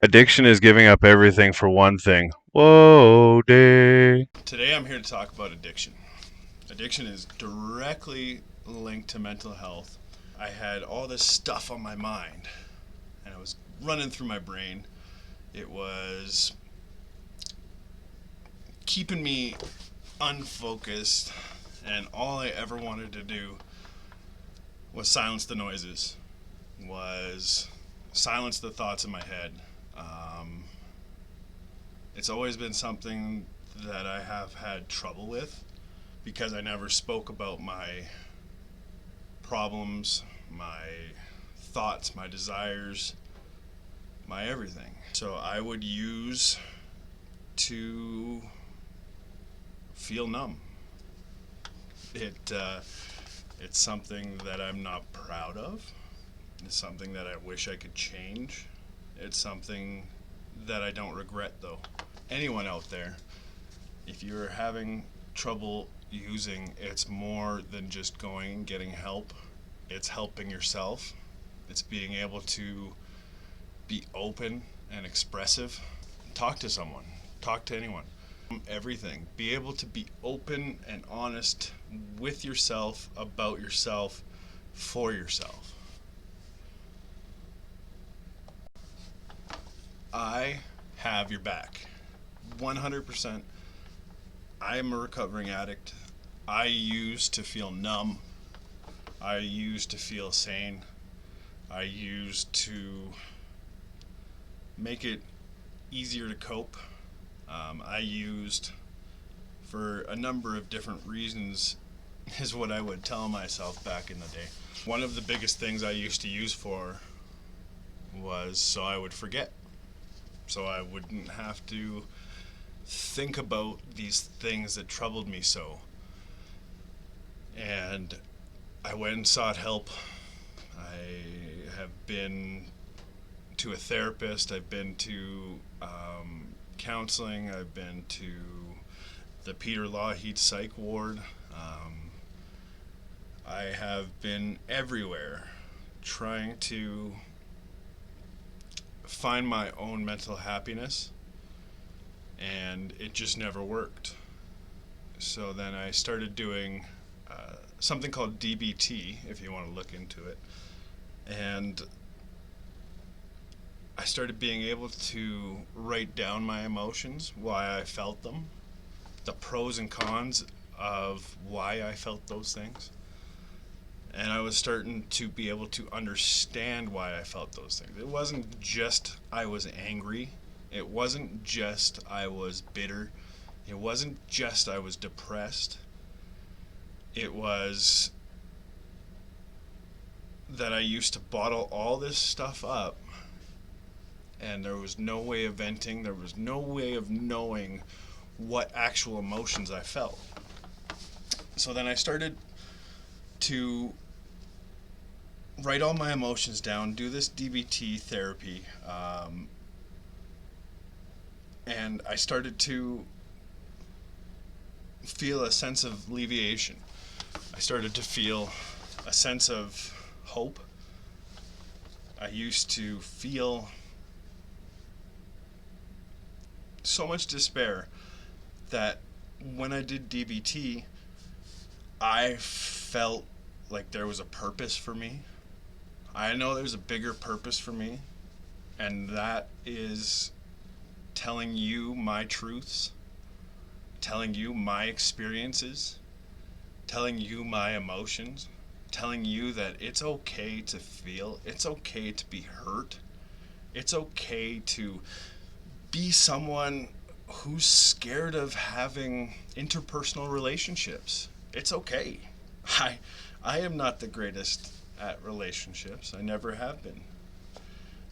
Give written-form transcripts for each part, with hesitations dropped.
Addiction is giving up everything for one thing. Whoa, day. Today I'm here to talk about addiction. Addiction is directly linked to mental health. I had all this stuff on my mind and it was running through my brain. It was keeping me unfocused, and all I ever wanted to do was silence the noises, was silence the thoughts in my head. Um, it's always been something that I have had trouble with because I never spoke about my problems, my thoughts, my desires, my everything. So I would use to feel numb. It it's something that I'm not proud of. It's something that I wish I could change. It's something that I don't regret though. Anyone out there, if you're having trouble using, it's more than just going and getting help. It's helping yourself. It's being able to be open and expressive. Talk to someone. Talk to anyone. Everything. Be able to be open and honest with yourself, about yourself, for yourself. I have your back. 100%. I am a recovering addict. I used to feel numb. I used to feel sane. I used to make it easier to cope. I used, for a number of different reasons, is what I would tell myself back in the day. One of the biggest things I used to use for was so I would forget. So I wouldn't have to think about these things that troubled me so. And I went and sought help. I have been to a therapist. I've been to counseling. I've been to the Peter Lougheed Psych Ward. I have been everywhere trying to find my own mental happiness, and it just never worked. So then I started doing something called DBT, if you want to look into it. And I started being able to write down my emotions, why I felt them, the pros and cons of why I felt those things. And I was starting to be able to understand why I felt those things. It wasn't just I was angry. It wasn't just I was bitter. It wasn't just I was depressed. It was that I used to bottle all this stuff up, and there was no way of venting. There was no way of knowing what actual emotions I felt. So then I started to write all my emotions down, do this DBT therapy, and I started to feel a sense of alleviation. I started to feel a sense of hope. I used to feel so much despair that when I did DBT, I felt like there was a purpose for me. I know there's a bigger purpose for me, and that is telling you my truths, telling you my experiences, telling you my emotions, telling you that it's okay to feel, it's okay to be hurt, it's okay to be someone who's scared of having interpersonal relationships. It's okay. I I am not the greatest at relationships. I never have been.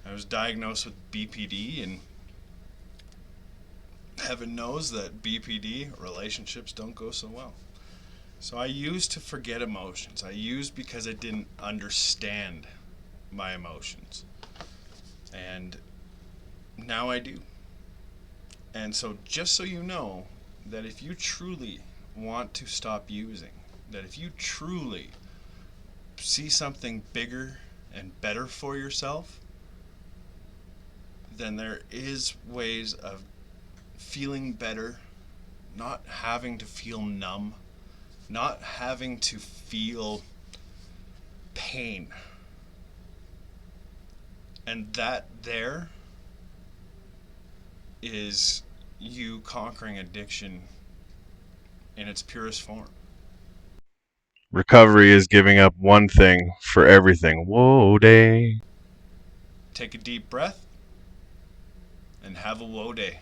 I was diagnosed with BPD, and heaven knows that BPD relationships don't go so well. So I used to forget emotions. I used because I didn't understand my emotions. And now I do. And so just so you know that if you truly want to stop using, that if you truly see something bigger and better for yourself, then there is ways of feeling better, not having to feel numb, not having to feel pain. And that there is you conquering addiction in its purest form. Recovery is giving up one thing for everything. Whoa, day. Take a deep breath and have a woe day.